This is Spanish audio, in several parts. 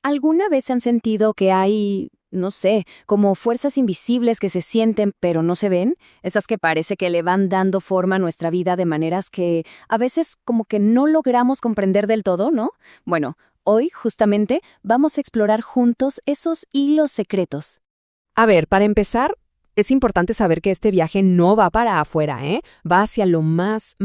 ¿Alguna vez han sentido que hay, no sé, como fuerzas invisibles que se sienten pero no se ven? Esas que parece que le van dando forma a nuestra vida de maneras que a veces como que no logramos comprender del todo, ¿no? Bueno, hoy justamente vamos a explorar juntos esos hilos secretos. A ver, para empezar, es importante saber que este viaje no va para afuera, ¿eh? Va hacia lo más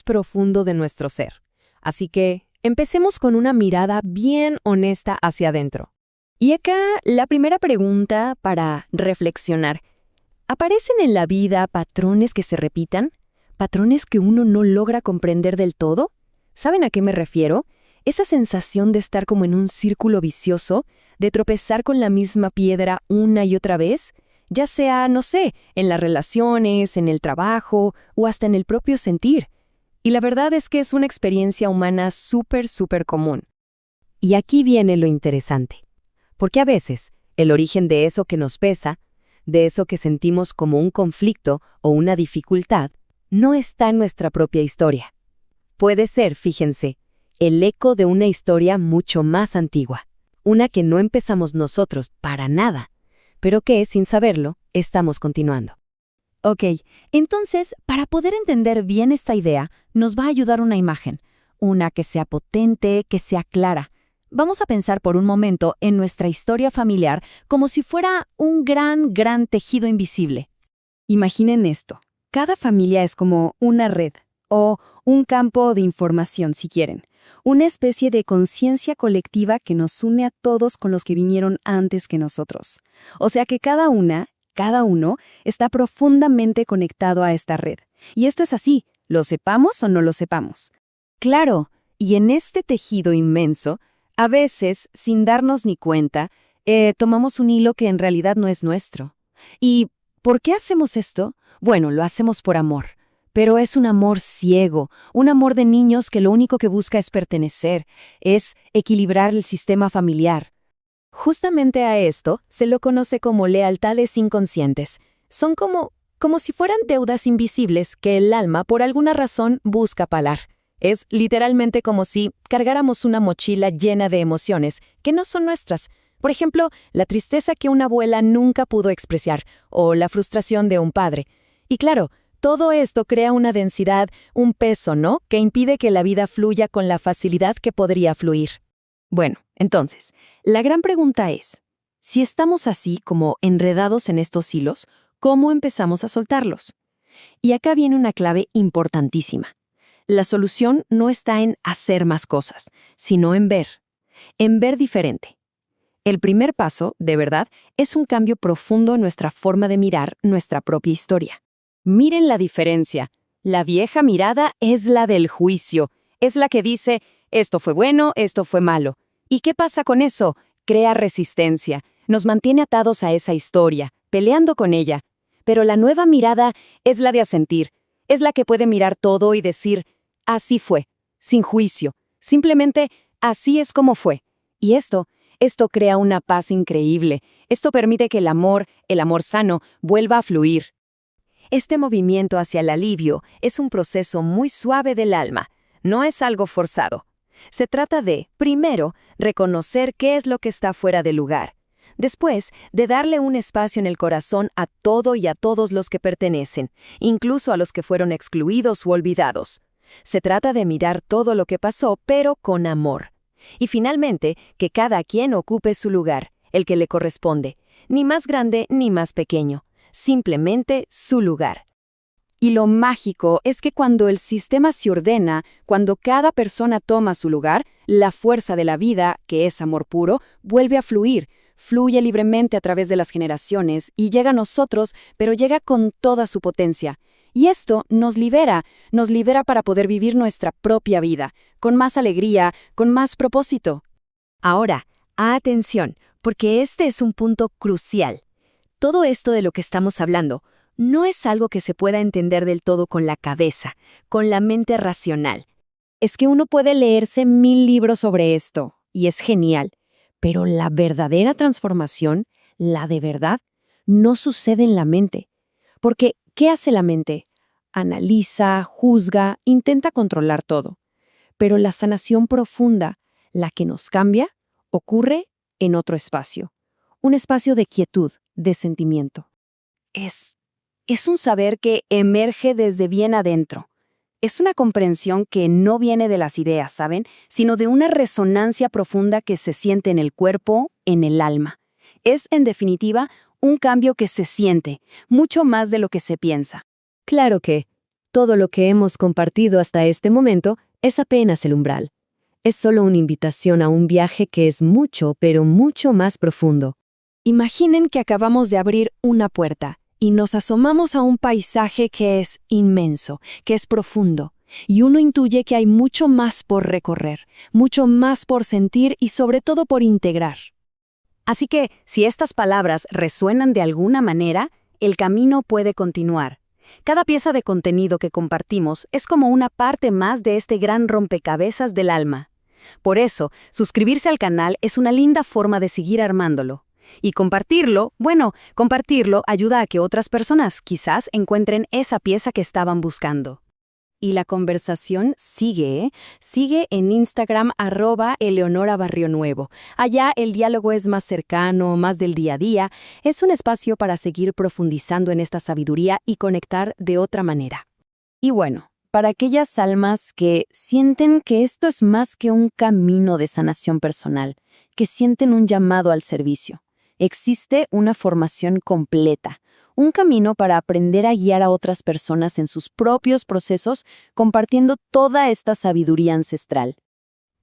profundo de nuestro ser. Así que empecemos con una mirada bien honesta hacia adentro. Y acá la primera pregunta para reflexionar. ¿Aparecen en la vida patrones que se repitan? ¿Patrones que uno no logra comprender del todo? ¿Saben a qué me refiero? Esa sensación de estar como en un círculo vicioso, de tropezar con la misma piedra una y otra vez, ya sea, no sé, en las relaciones, en el trabajo o hasta en el propio sentir. Y la verdad es que es una experiencia humana súper común. Y aquí viene lo interesante, porque a veces el origen de eso que nos pesa, de eso que sentimos como un conflicto o una dificultad, no está en nuestra propia historia. Puede ser, fíjense, el eco de una historia mucho más antigua, una que no empezamos nosotros para nada, pero que, sin saberlo, estamos continuando. Ok, entonces, para poder entender bien esta idea, nos va a ayudar una imagen, una que sea potente, que sea clara. Vamos a pensar por un momento en nuestra historia familiar como si fuera un gran tejido invisible. Imaginen esto. Cada familia es como una red o un campo de información, si quieren. Una especie de conciencia colectiva que nos une a todos con los que vinieron antes que nosotros. O sea que cada uno está profundamente conectado a esta red. Y esto es así, lo sepamos o no lo sepamos. Claro, y en este tejido inmenso, a veces, sin darnos ni cuenta, tomamos un hilo que en realidad no es nuestro. ¿Y por qué hacemos esto? Bueno, lo hacemos por amor. Pero es un amor ciego, un amor de niños que lo único que busca es pertenecer, es equilibrar el sistema familiar. Justamente a esto se lo conoce como lealtades inconscientes. Son como si fueran deudas invisibles que el alma por alguna razón busca pagar. Es literalmente como si cargáramos una mochila llena de emociones que no son nuestras. Por ejemplo, la tristeza que una abuela nunca pudo expresar o la frustración de un padre. Y claro, todo esto crea una densidad, un peso, ¿no?, que impide que la vida fluya con la facilidad que podría fluir. Bueno, entonces, la gran pregunta es, si estamos así como enredados en estos hilos, ¿cómo empezamos a soltarlos? Y acá viene una clave importantísima. La solución no está en hacer más cosas, sino en ver diferente. El primer paso, de verdad, es un cambio profundo en nuestra forma de mirar nuestra propia historia. Miren la diferencia. La vieja mirada es la del juicio. Es la que dice, esto fue bueno, esto fue malo. ¿Y qué pasa con eso? Crea resistencia. Nos mantiene atados a esa historia, peleando con ella. Pero la nueva mirada es la de asentir. Es la que puede mirar todo y decir, así fue, sin juicio. Simplemente, así es como fue. Y esto crea una paz increíble. Esto permite que el amor sano, vuelva a fluir. Este movimiento hacia el alivio es un proceso muy suave del alma, no es algo forzado. Se trata de, primero, reconocer qué es lo que está fuera de lugar. Después, de darle un espacio en el corazón a todo y a todos los que pertenecen, incluso a los que fueron excluidos u olvidados. Se trata de mirar todo lo que pasó, pero con amor. Y finalmente, que cada quien ocupe su lugar, el que le corresponde, ni más grande ni más pequeño. Simplemente su lugar. Y lo mágico es que cuando el sistema se ordena, cuando cada persona toma su lugar, la fuerza de la vida, que es amor puro, vuelve a fluir, fluye libremente a través de las generaciones y llega a nosotros, pero llega con toda su potencia. Y esto nos libera para poder vivir nuestra propia vida, con más alegría, con más propósito. Ahora, atención, porque este es un punto crucial. Todo esto de lo que estamos hablando no es algo que se pueda entender del todo con la cabeza, con la mente racional. Es que uno puede leerse 1000 libros sobre esto, y es genial, pero la verdadera transformación, la de verdad, no sucede en la mente. Porque, ¿qué hace la mente? Analiza, juzga, intenta controlar todo. Pero la sanación profunda, la que nos cambia, ocurre en otro espacio. Un espacio de quietud, de sentimiento. Es un saber que emerge desde bien adentro. Es una comprensión que no viene de las ideas, ¿saben? Sino de una resonancia profunda que se siente en el cuerpo, en el alma. Es, en definitiva, un cambio que se siente, mucho más de lo que se piensa. Claro que todo lo que hemos compartido hasta este momento es apenas el umbral. Es solo una invitación a un viaje que es mucho, pero mucho más profundo. Imaginen que acabamos de abrir una puerta y nos asomamos a un paisaje que es inmenso, que es profundo, y uno intuye que hay mucho más por recorrer, mucho más por sentir y sobre todo por integrar. Así que, si estas palabras resuenan de alguna manera, el camino puede continuar. Cada pieza de contenido que compartimos es como una parte más de este gran rompecabezas del alma. Por eso, suscribirse al canal es una linda forma de seguir armándolo. Y compartirlo ayuda a que otras personas quizás encuentren esa pieza que estaban buscando. Y la conversación sigue, ¿eh? Sigue en Instagram @eleonorabarrionuevo. Allá el diálogo es más cercano, más del día a día. Es un espacio para seguir profundizando en esta sabiduría y conectar de otra manera. Y bueno, para aquellas almas que sienten que esto es más que un camino de sanación personal, que sienten un llamado al servicio, existe una formación completa. Un camino para aprender a guiar a otras personas en sus propios procesos, compartiendo toda esta sabiduría ancestral.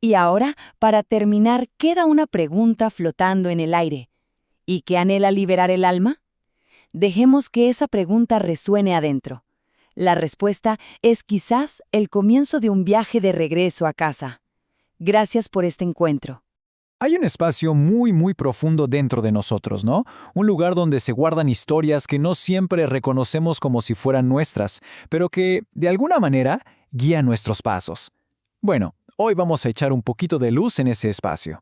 Y ahora, para terminar, queda una pregunta flotando en el aire. ¿Y qué anhela liberar el alma? Dejemos que esa pregunta resuene adentro. La respuesta es quizás el comienzo de un viaje de regreso a casa. Gracias por este encuentro. Hay un espacio muy profundo dentro de nosotros, ¿no? Un lugar donde se guardan historias que no siempre reconocemos como si fueran nuestras, pero que, de alguna manera, guían nuestros pasos. Bueno, hoy vamos a echar un poquito de luz en ese espacio.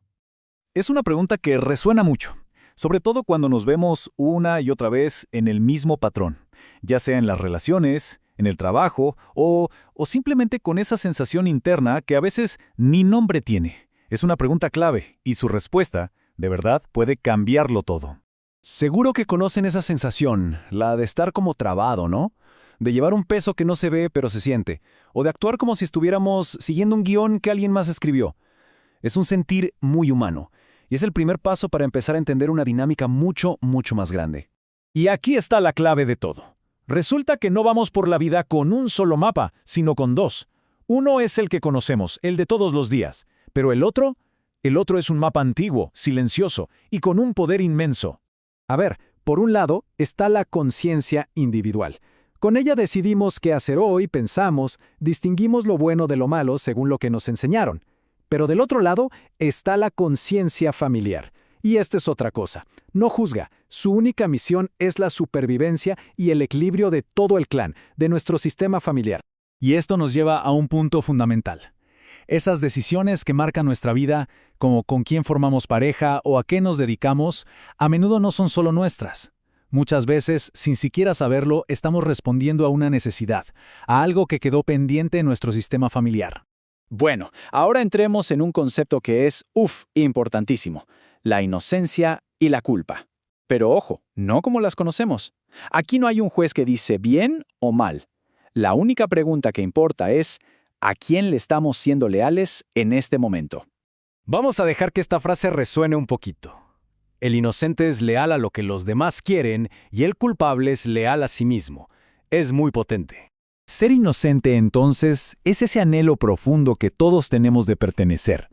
Es una pregunta que resuena mucho, sobre todo cuando nos vemos una y otra vez en el mismo patrón, ya sea en las relaciones, en el trabajo o simplemente con esa sensación interna que a veces ni nombre tiene. Es una pregunta clave y su respuesta, de verdad, puede cambiarlo todo. Seguro que conocen esa sensación, la de estar como trabado, ¿no? De llevar un peso que no se ve pero se siente, o de actuar como si estuviéramos siguiendo un guión que alguien más escribió. Es un sentir muy humano, y es el primer paso para empezar a entender una dinámica mucho más grande. Y aquí está la clave de todo. Resulta que no vamos por la vida con un solo mapa, sino con dos. Uno es el que conocemos, el de todos los días. Pero el otro es un mapa antiguo, silencioso y con un poder inmenso. A ver, por un lado está la conciencia individual. Con ella decidimos qué hacer hoy, pensamos, distinguimos lo bueno de lo malo según lo que nos enseñaron. Pero del otro lado está la conciencia familiar. Y esta es otra cosa. No juzga. Su única misión es la supervivencia y el equilibrio de todo el clan, de nuestro sistema familiar. Y esto nos lleva a un punto fundamental. Esas decisiones que marcan nuestra vida, como con quién formamos pareja o a qué nos dedicamos, a menudo no son solo nuestras. Muchas veces, sin siquiera saberlo, estamos respondiendo a una necesidad, a algo que quedó pendiente en nuestro sistema familiar. Bueno, ahora entremos en un concepto que es, importantísimo, la inocencia y la culpa. Pero ojo, no como las conocemos. Aquí no hay un juez que dice bien o mal. La única pregunta que importa es, ¿a quién le estamos siendo leales en este momento? Vamos a dejar que esta frase resuene un poquito. El inocente es leal a lo que los demás quieren y el culpable es leal a sí mismo. Es muy potente. Ser inocente, entonces, es ese anhelo profundo que todos tenemos de pertenecer.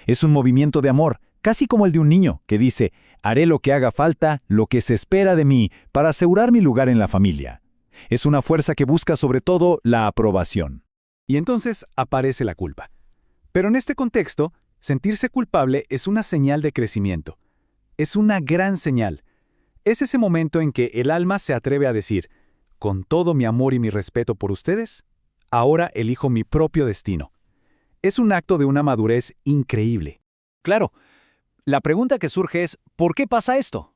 Es un movimiento de amor, casi como el de un niño, que dice, haré lo que haga falta, lo que se espera de mí, para asegurar mi lugar en la familia. Es una fuerza que busca sobre todo la aprobación. Y entonces aparece la culpa. Pero en este contexto, sentirse culpable es una señal de crecimiento. Es una gran señal. Es ese momento en que el alma se atreve a decir, con todo mi amor y mi respeto por ustedes, ahora elijo mi propio destino. Es un acto de una madurez increíble. Claro, la pregunta que surge es, ¿por qué pasa esto?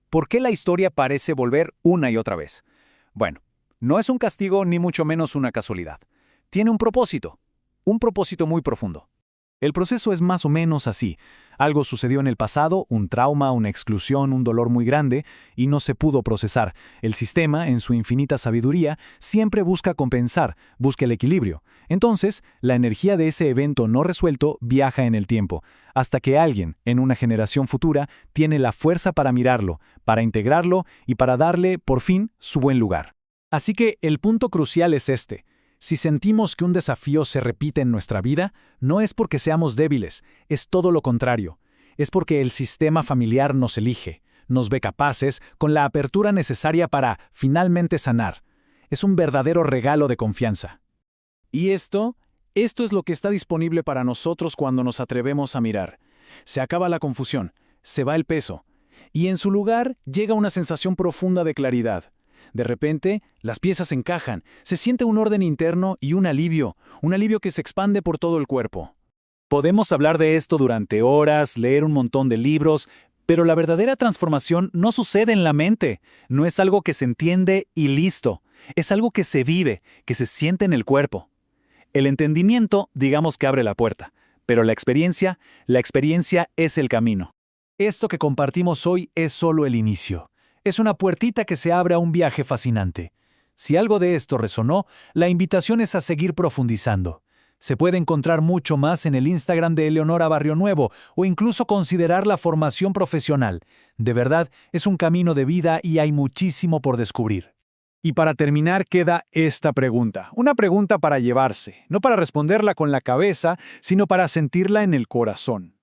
¿Por qué la historia parece volver una y otra vez? Bueno, no es un castigo ni mucho menos una casualidad. Tiene un propósito muy profundo. El proceso es más o menos así. Algo sucedió en el pasado, un trauma, una exclusión, un dolor muy grande, y no se pudo procesar. El sistema, en su infinita sabiduría, siempre busca compensar, busca el equilibrio. Entonces, la energía de ese evento no resuelto viaja en el tiempo, hasta que alguien, en una generación futura, tiene la fuerza para mirarlo, para integrarlo y para darle, por fin, su buen lugar. Así que el punto crucial es este. Si sentimos que un desafío se repite en nuestra vida, no es porque seamos débiles, es todo lo contrario. Es porque el sistema familiar nos elige, nos ve capaces, con la apertura necesaria para finalmente sanar. Es un verdadero regalo de confianza. Y esto es lo que está disponible para nosotros cuando nos atrevemos a mirar. Se acaba la confusión, se va el peso, y en su lugar llega una sensación profunda de claridad. De repente, las piezas encajan, se siente un orden interno y un alivio que se expande por todo el cuerpo. Podemos hablar de esto durante horas, leer un montón de libros, pero la verdadera transformación no sucede en la mente, no es algo que se entiende y listo, es algo que se vive, que se siente en el cuerpo. El entendimiento, digamos que abre la puerta, pero la experiencia es el camino. Esto que compartimos hoy es solo el inicio. Es una puertita que se abre a un viaje fascinante. Si algo de esto resonó, la invitación es a seguir profundizando. Se puede encontrar mucho más en el Instagram de Eleonora Barrio Nuevo o incluso considerar la formación profesional. De verdad, es un camino de vida y hay muchísimo por descubrir. Y para terminar queda esta pregunta, una pregunta para llevarse, no para responderla con la cabeza, sino para sentirla en el corazón.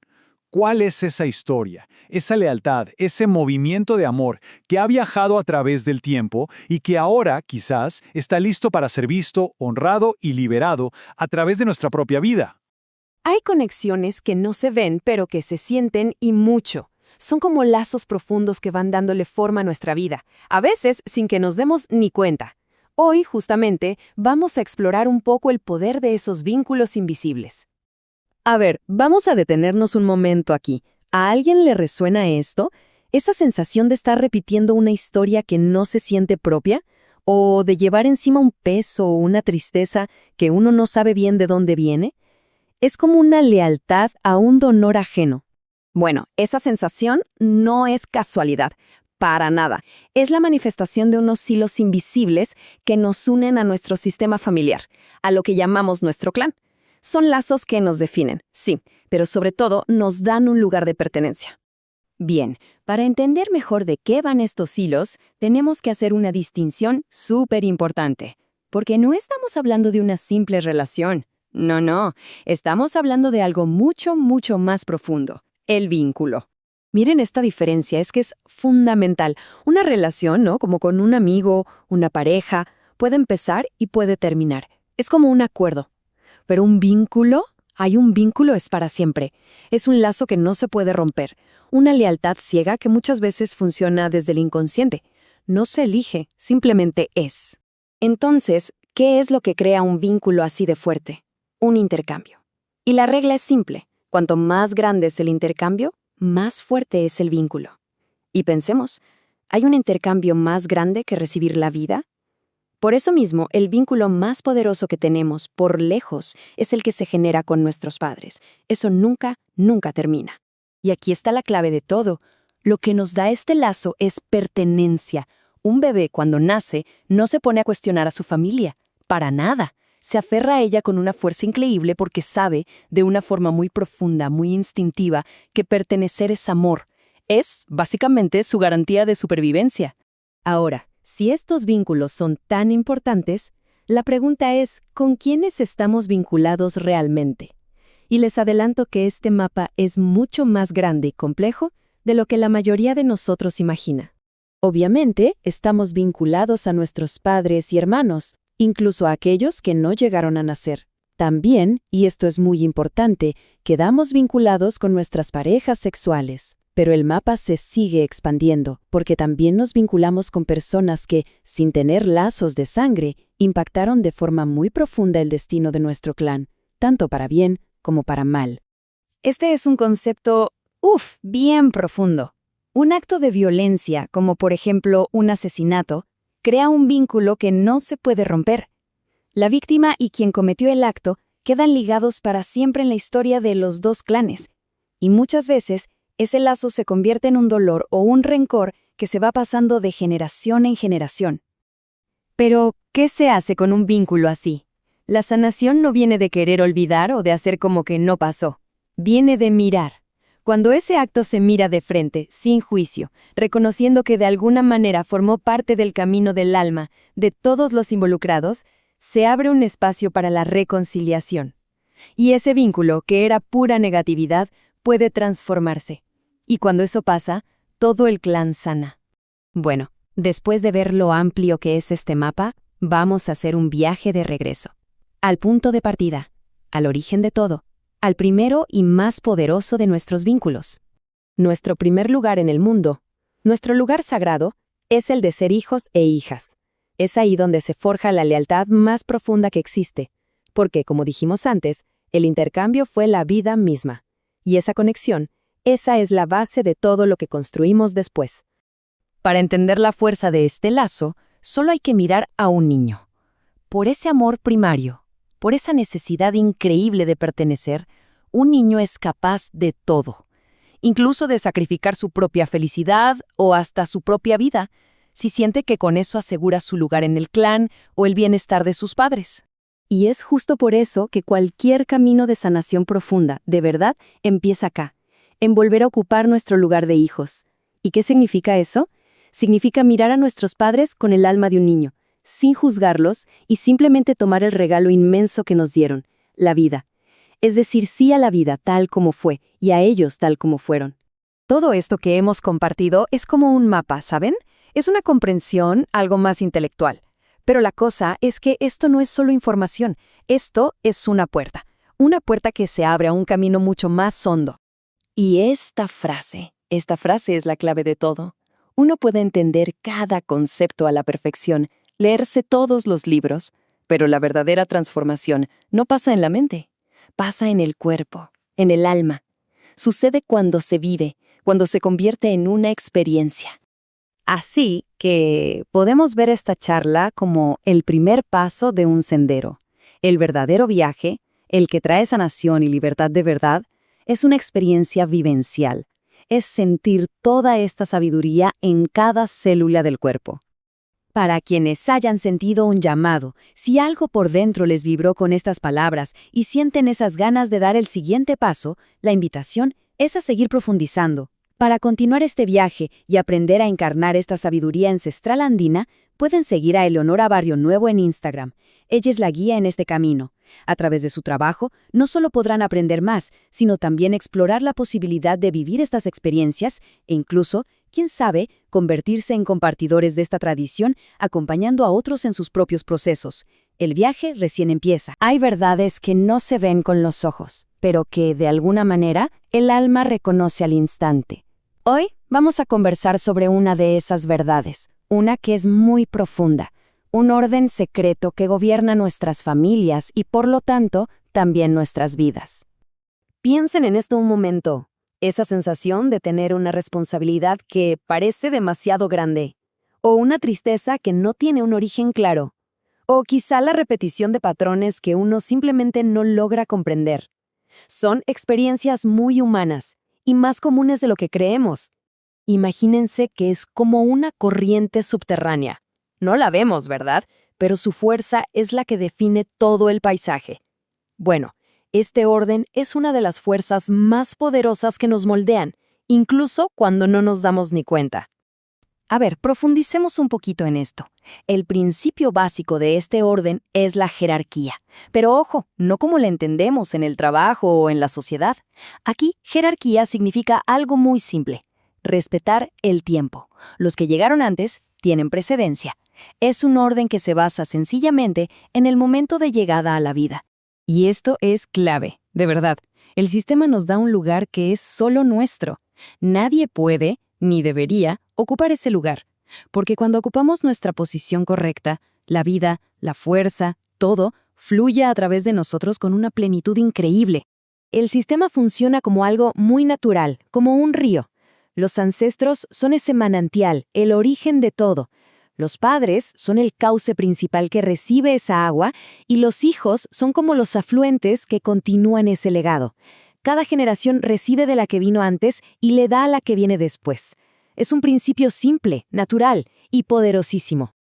¿Cuál es esa historia, esa lealtad, ese movimiento de amor que ha viajado a través del tiempo y que ahora, quizás, está listo para ser visto, honrado y liberado a través de nuestra propia vida? Hay conexiones que no se ven, pero que se sienten y mucho. Son como lazos profundos que van dándole forma a nuestra vida, a veces sin que nos demos ni cuenta. Hoy, justamente, vamos a explorar un poco el poder de esos vínculos invisibles. A ver, vamos a detenernos un momento aquí. ¿A alguien le resuena esto? ¿Esa sensación de estar repitiendo una historia que no se siente propia? ¿O de llevar encima un peso o una tristeza que uno no sabe bien de dónde viene? Es como una lealtad a un donor ajeno. Bueno, esa sensación no es casualidad, para nada. Es la manifestación de unos hilos invisibles que nos unen a nuestro sistema familiar, a lo que llamamos nuestro clan. Son lazos que nos definen, sí, pero sobre todo nos dan un lugar de pertenencia. Bien, para entender mejor de qué van estos hilos, tenemos que hacer una distinción súper importante, porque no estamos hablando de una simple relación. No, estamos hablando de algo mucho, mucho más profundo, el vínculo. Miren esta diferencia, es que es fundamental. Una relación, ¿no? Como con un amigo, una pareja, puede empezar y puede terminar. Es como un acuerdo. Pero un vínculo, un vínculo es para siempre. Es un lazo que no se puede romper. Una lealtad ciega que muchas veces funciona desde el inconsciente. No se elige, simplemente es. Entonces, ¿qué es lo que crea un vínculo así de fuerte? Un intercambio. Y la regla es simple. Cuanto más grande es el intercambio, más fuerte es el vínculo. Y pensemos, ¿hay un intercambio más grande que recibir la vida? Por eso mismo, el vínculo más poderoso que tenemos, por lejos, es el que se genera con nuestros padres. Eso nunca, nunca termina. Y aquí está la clave de todo. Lo que nos da este lazo es pertenencia. Un bebé, cuando nace, no se pone a cuestionar a su familia. Para nada. Se aferra a ella con una fuerza increíble porque sabe, de una forma muy profunda, muy instintiva, que pertenecer es amor. Es, básicamente, su garantía de supervivencia. Ahora, si estos vínculos son tan importantes, la pregunta es, ¿con quiénes estamos vinculados realmente? Y les adelanto que este mapa es mucho más grande y complejo de lo que la mayoría de nosotros imagina. Obviamente, estamos vinculados a nuestros padres y hermanos, incluso a aquellos que no llegaron a nacer. También, y esto es muy importante, quedamos vinculados con nuestras parejas sexuales. Pero el mapa se sigue expandiendo, porque también nos vinculamos con personas que, sin tener lazos de sangre, impactaron de forma muy profunda el destino de nuestro clan, tanto para bien como para mal. Este es un concepto, bien profundo. Un acto de violencia, como por ejemplo un asesinato, crea un vínculo que no se puede romper. La víctima y quien cometió el acto quedan ligados para siempre en la historia de los dos clanes. Y muchas veces, ese lazo se convierte en un dolor o un rencor que se va pasando de generación en generación. Pero, ¿qué se hace con un vínculo así? La sanación no viene de querer olvidar o de hacer como que no pasó. Viene de mirar. Cuando ese acto se mira de frente, sin juicio, reconociendo que de alguna manera formó parte del camino del alma de todos los involucrados, se abre un espacio para la reconciliación. Y ese vínculo, que era pura negatividad, puede transformarse. Y cuando eso pasa, todo el clan sana. Bueno, después de ver lo amplio que es este mapa, vamos a hacer un viaje de regreso. Al punto de partida, al origen de todo, al primero y más poderoso de nuestros vínculos. Nuestro primer lugar en el mundo, nuestro lugar sagrado, es el de ser hijos e hijas. Es ahí donde se forja la lealtad más profunda que existe, porque, como dijimos antes, el intercambio fue la vida misma. Y esa conexión, esa es la base de todo lo que construimos después. Para entender la fuerza de este lazo, solo hay que mirar a un niño. Por ese amor primario, por esa necesidad increíble de pertenecer, un niño es capaz de todo, incluso de sacrificar su propia felicidad o hasta su propia vida, si siente que con eso asegura su lugar en el clan o el bienestar de sus padres. Y es justo por eso que cualquier camino de sanación profunda, de verdad, empieza acá, en volver a ocupar nuestro lugar de hijos. ¿Y qué significa eso? Significa mirar a nuestros padres con el alma de un niño, sin juzgarlos y simplemente tomar el regalo inmenso que nos dieron, la vida. Es decir, sí a la vida tal como fue y a ellos tal como fueron. Todo esto que hemos compartido es como un mapa, ¿saben? Es una comprensión algo más intelectual. Pero la cosa es que esto no es solo información, esto es una puerta que se abre a un camino mucho más hondo. Y esta frase es la clave de todo. Uno puede entender cada concepto a la perfección, leerse todos los libros, pero la verdadera transformación no pasa en la mente, pasa en el cuerpo, en el alma. Sucede cuando se vive, cuando se convierte en una experiencia. Así que podemos ver esta charla como el primer paso de un sendero. El verdadero viaje, el que trae sanación y libertad de verdad, es una experiencia vivencial. Es sentir toda esta sabiduría en cada célula del cuerpo. Para quienes hayan sentido un llamado, si algo por dentro les vibró con estas palabras y sienten esas ganas de dar el siguiente paso, la invitación es a seguir profundizando. Para continuar este viaje y aprender a encarnar esta sabiduría ancestral andina, pueden seguir a Eleonora Barrio Nuevo en Instagram. Ella es la guía en este camino. A través de su trabajo, no solo podrán aprender más, sino también explorar la posibilidad de vivir estas experiencias e incluso, quién sabe, convertirse en compartidores de esta tradición, acompañando a otros en sus propios procesos. El viaje recién empieza. Hay verdades que no se ven con los ojos, pero que, de alguna manera, el alma reconoce al instante. Hoy vamos a conversar sobre una de esas verdades, una que es muy profunda, un orden secreto que gobierna nuestras familias y, por lo tanto, también nuestras vidas. Piensen en esto un momento, esa sensación de tener una responsabilidad que parece demasiado grande, o una tristeza que no tiene un origen claro, o quizá la repetición de patrones que uno simplemente no logra comprender. Son experiencias muy humanas y más comunes de lo que creemos. Imagínense que es como una corriente subterránea. No la vemos, ¿verdad? Pero su fuerza es la que define todo el paisaje. Bueno, este orden es una de las fuerzas más poderosas que nos moldean, incluso cuando no nos damos ni cuenta. A ver, profundicemos un poquito en esto. El principio básico de este orden es la jerarquía. Pero ojo, no como la entendemos en el trabajo o en la sociedad. Aquí, jerarquía significa algo muy simple: respetar el tiempo. Los que llegaron antes tienen precedencia. Es un orden que se basa sencillamente en el momento de llegada a la vida. Y esto es clave, de verdad. El sistema nos da un lugar que es solo nuestro. Nadie puede, ni debería, ocupar ese lugar. Porque cuando ocupamos nuestra posición correcta, la vida, la fuerza, todo, fluye a través de nosotros con una plenitud increíble. El sistema funciona como algo muy natural, como un río. Los ancestros son ese manantial, el origen de todo. Los padres son el cauce principal que recibe esa agua y los hijos son como los afluentes que continúan ese legado. Cada generación recibe de la que vino antes y le da a la que viene después. Es un principio simple, natural y poderosísimo.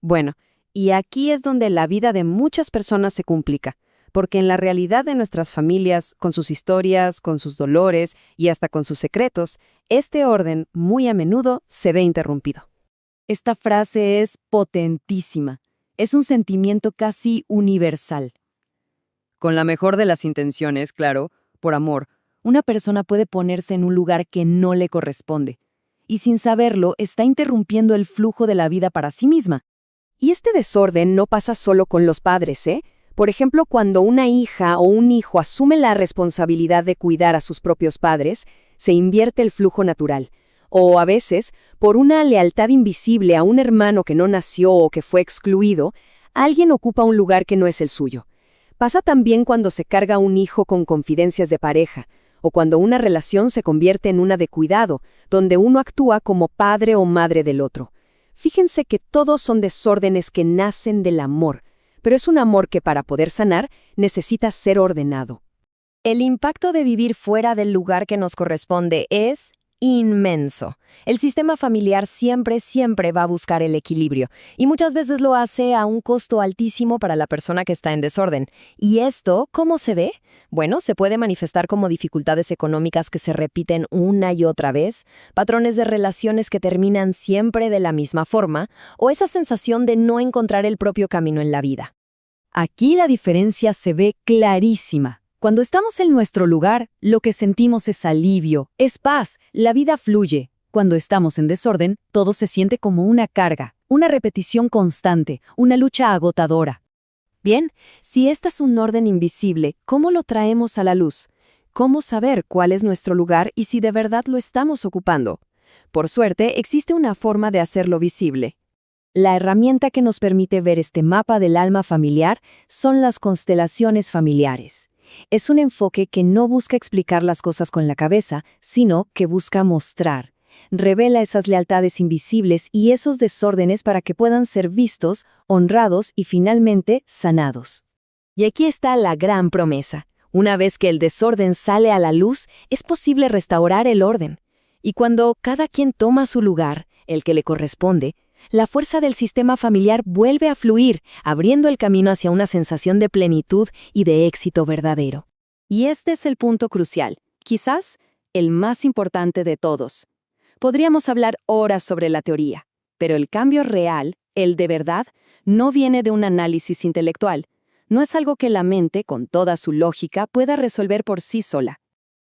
Bueno, y aquí es donde la vida de muchas personas se complica, porque en la realidad de nuestras familias, con sus historias, con sus dolores y hasta con sus secretos, este orden muy a menudo se ve interrumpido. Esta frase es potentísima. Es un sentimiento casi universal. Con la mejor de las intenciones, claro, por amor, una persona puede ponerse en un lugar que no le corresponde, y sin saberlo está interrumpiendo el flujo de la vida para sí misma. Y este desorden no pasa solo con los padres, ¿eh? Por ejemplo, cuando una hija o un hijo asume la responsabilidad de cuidar a sus propios padres, se invierte el flujo natural. O a veces, por una lealtad invisible a un hermano que no nació o que fue excluido, alguien ocupa un lugar que no es el suyo. Pasa también cuando se carga un hijo con confidencias de pareja, o cuando una relación se convierte en una de cuidado, donde uno actúa como padre o madre del otro. Fíjense que todos son desórdenes que nacen del amor, pero es un amor que para poder sanar necesita ser ordenado. El impacto de vivir fuera del lugar que nos corresponde es inmenso. El sistema familiar siempre va a buscar el equilibrio, y muchas veces lo hace a un costo altísimo para la persona que está en desorden. ¿Y esto cómo se ve? Bueno, se puede manifestar como dificultades económicas que se repiten una y otra vez, patrones de relaciones que terminan siempre de la misma forma, o esa sensación de no encontrar el propio camino en la vida. Aquí la diferencia se ve clarísima. Cuando estamos en nuestro lugar, lo que sentimos es alivio, es paz, la vida fluye. Cuando estamos en desorden, todo se siente como una carga, una repetición constante, una lucha agotadora. Bien, si este es un orden invisible, ¿cómo lo traemos a la luz? ¿Cómo saber cuál es nuestro lugar y si de verdad lo estamos ocupando? Por suerte, existe una forma de hacerlo visible. La herramienta que nos permite ver este mapa del alma familiar son las constelaciones familiares. Es un enfoque que no busca explicar las cosas con la cabeza, sino que busca mostrar. Revela esas lealtades invisibles y esos desórdenes para que puedan ser vistos, honrados y finalmente sanados. Y aquí está la gran promesa. Una vez que el desorden sale a la luz, es posible restaurar el orden. Y cuando cada quien toma su lugar, el que le corresponde, la fuerza del sistema familiar vuelve a fluir, abriendo el camino hacia una sensación de plenitud y de éxito verdadero. Y este es el punto crucial, quizás el más importante de todos. Podríamos hablar horas sobre la teoría, pero el cambio real, el de verdad, no viene de un análisis intelectual. No es algo que la mente, con toda su lógica, pueda resolver por sí sola.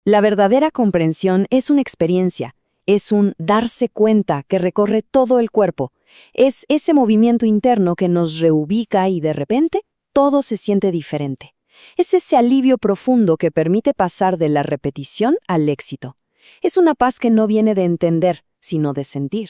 La verdadera comprensión es una experiencia, es un darse cuenta que recorre todo el cuerpo. Es ese movimiento interno que nos reubica y de repente todo se siente diferente. Es ese alivio profundo que permite pasar de la repetición al éxito. Es una paz que no viene de entender, sino de sentir.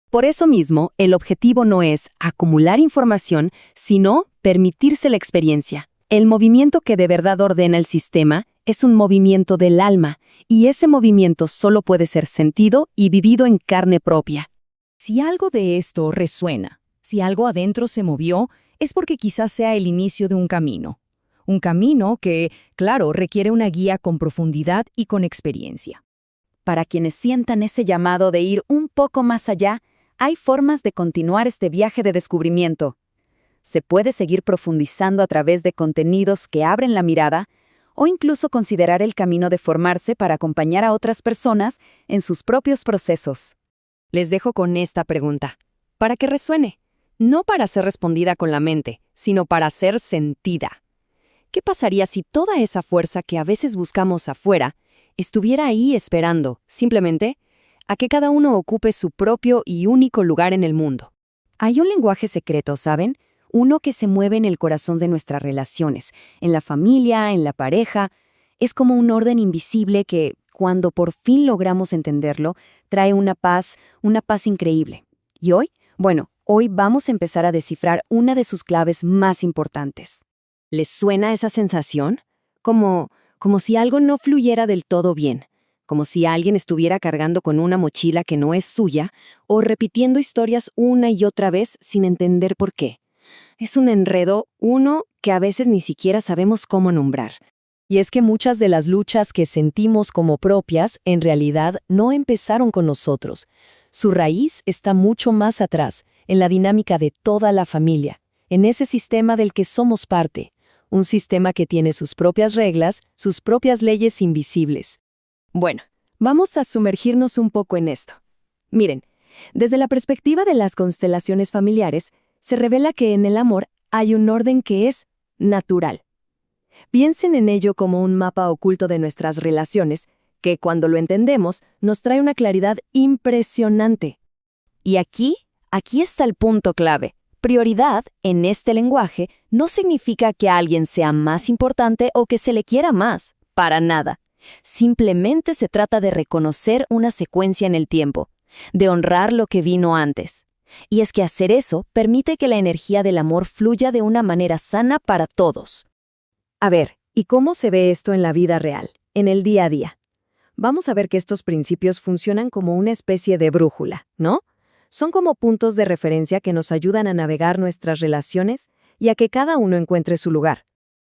Por eso mismo, el objetivo no es acumular información, sino permitirse la experiencia. El movimiento que de verdad ordena el sistema es un movimiento del alma, y ese movimiento solo puede ser sentido y vivido en carne propia. Si algo de esto resuena, si algo adentro se movió, es porque quizás sea el inicio de un camino. Un camino que, claro, requiere una guía con profundidad y con experiencia. Para quienes sientan ese llamado de ir un poco más allá, hay formas de continuar este viaje de descubrimiento. Se puede seguir profundizando a través de contenidos que abren la mirada, o incluso considerar el camino de formarse para acompañar a otras personas en sus propios procesos. Les dejo con esta pregunta, para que resuene, no para ser respondida con la mente, sino para ser sentida. ¿Qué pasaría si toda esa fuerza que a veces buscamos afuera estuviera ahí esperando, simplemente, a que cada uno ocupe su propio y único lugar en el mundo? Hay un lenguaje secreto, ¿saben? Uno que se mueve en el corazón de nuestras relaciones, en la familia, en la pareja. Es como un orden invisible que, cuando por fin logramos entenderlo, trae una paz increíble. ¿Y hoy? Bueno, hoy vamos a empezar a descifrar una de sus claves más importantes. ¿Les suena esa sensación? Como si algo no fluyera del todo bien. como si alguien estuviera cargando con una mochila que no es suya o repitiendo historias una y otra vez sin entender por qué. Es un enredo, que a veces ni siquiera sabemos cómo nombrar. Y es que muchas de las luchas que sentimos como propias en realidad no empezaron con nosotros. Su raíz está mucho más atrás, en la dinámica de toda la familia, en ese sistema del que somos parte, un sistema que tiene sus propias reglas, sus propias leyes invisibles. Bueno, vamos a sumergirnos un poco en esto. Miren, desde la perspectiva de las constelaciones familiares, se revela que en el amor hay un orden que es natural. Piensen en ello como un mapa oculto de nuestras relaciones, que cuando lo entendemos nos trae una claridad impresionante. Y aquí está el punto clave. Prioridad, en este lenguaje, no significa que alguien sea más importante o que se le quiera más, para nada. Simplemente se trata de reconocer una secuencia en el tiempo, de honrar lo que vino antes. Y es que hacer eso permite que la energía del amor fluya de una manera sana para todos. A ver, ¿y cómo se ve esto en la vida real, en el día a día? Vamos a ver que estos principios funcionan como una especie de brújula, ¿no? Son como puntos de referencia que nos ayudan a navegar nuestras relaciones y a que cada uno encuentre su lugar.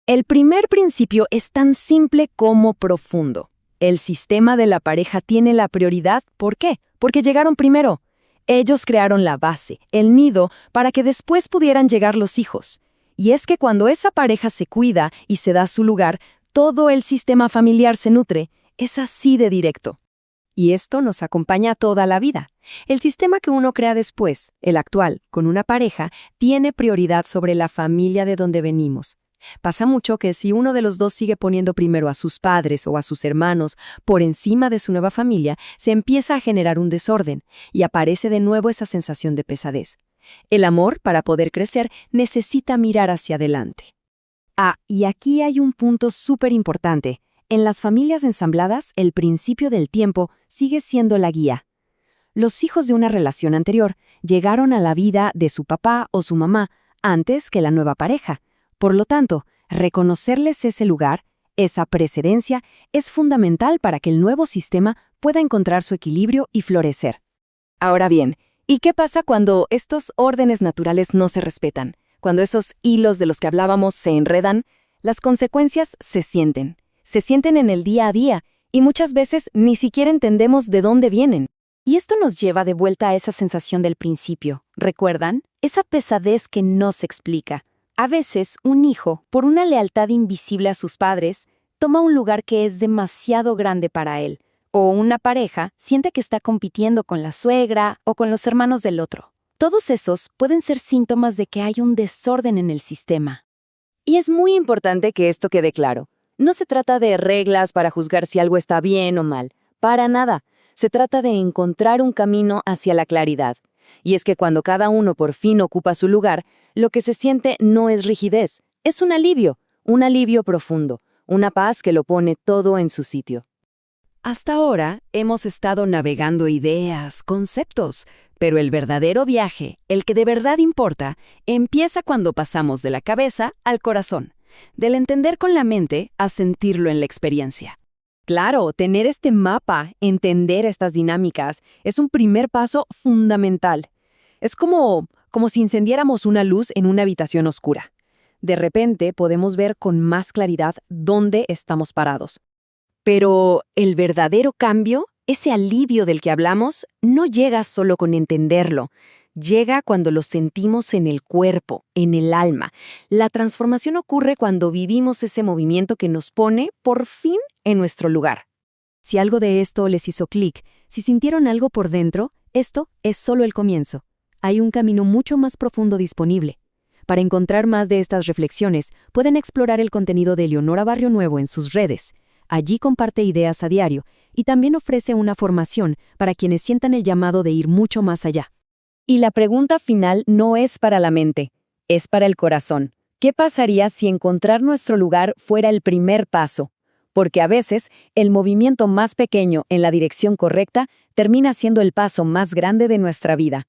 El primer principio es tan simple como profundo. El sistema de la pareja tiene la prioridad. ¿Por qué? Porque llegaron primero. Ellos crearon la base, el nido, para que después pudieran llegar los hijos. Y es que cuando esa pareja se cuida y se da su lugar, todo el sistema familiar se nutre. Es así de directo. Y esto nos acompaña toda la vida. El sistema que uno crea después, el actual, con una pareja, tiene prioridad sobre la familia de donde venimos. Pasa mucho que si uno de los dos sigue poniendo primero a sus padres o a sus hermanos por encima de su nueva familia, se empieza a generar un desorden y aparece de nuevo esa sensación de pesadez. El amor, para poder crecer, necesita mirar hacia adelante. Y aquí hay un punto súper importante. En las familias ensambladas, el principio del tiempo sigue siendo la guía. Los hijos de una relación anterior llegaron a la vida de su papá o su mamá antes que la nueva pareja. Por lo tanto, reconocerles ese lugar, esa precedencia, es fundamental para que el nuevo sistema pueda encontrar su equilibrio y florecer. Ahora bien, ¿y qué pasa cuando estos órdenes naturales no se respetan? Cuando esos hilos de los que hablábamos se enredan, las consecuencias se sienten en el día a día y muchas veces ni siquiera entendemos de dónde vienen. Y esto nos lleva de vuelta a esa sensación del principio, ¿recuerdan? Esa pesadez que no se explica. A veces, un hijo, por una lealtad invisible a sus padres, toma un lugar que es demasiado grande para él, o una pareja siente que está compitiendo con la suegra o con los hermanos del otro. Todos esos pueden ser síntomas de que hay un desorden en el sistema. Y es muy importante que esto quede claro. No se trata de reglas para juzgar si algo está bien o mal. Para nada. Se trata de encontrar un camino hacia la claridad. Y es que cuando cada uno por fin ocupa su lugar, lo que se siente no es rigidez, es un alivio profundo, una paz que lo pone todo en su sitio. Hasta ahora hemos estado navegando ideas, conceptos, pero el verdadero viaje, el que de verdad importa, empieza cuando pasamos de la cabeza al corazón, del entender con la mente a sentirlo en la experiencia. Claro, tener este mapa, entender estas dinámicas, es un primer paso fundamental. Es como si encendiéramos una luz en una habitación oscura. De repente podemos ver con más claridad dónde estamos parados. Pero el verdadero cambio, ese alivio del que hablamos, no llega solo con entenderlo. Llega cuando lo sentimos en el cuerpo, en el alma. La transformación ocurre cuando vivimos ese movimiento que nos pone, por fin, en nuestro lugar. Si algo de esto les hizo clic, si sintieron algo por dentro, esto es solo el comienzo. Hay un camino mucho más profundo disponible. Para encontrar más de estas reflexiones, pueden explorar el contenido de Eleonora Barrio Nuevo en sus redes. Allí comparte ideas a diario y también ofrece una formación para quienes sientan el llamado de ir mucho más allá. Y la pregunta final no es para la mente, es para el corazón. ¿Qué pasaría si encontrar nuestro lugar fuera el primer paso? Porque a veces, el movimiento más pequeño en la dirección correcta termina siendo el paso más grande de nuestra vida.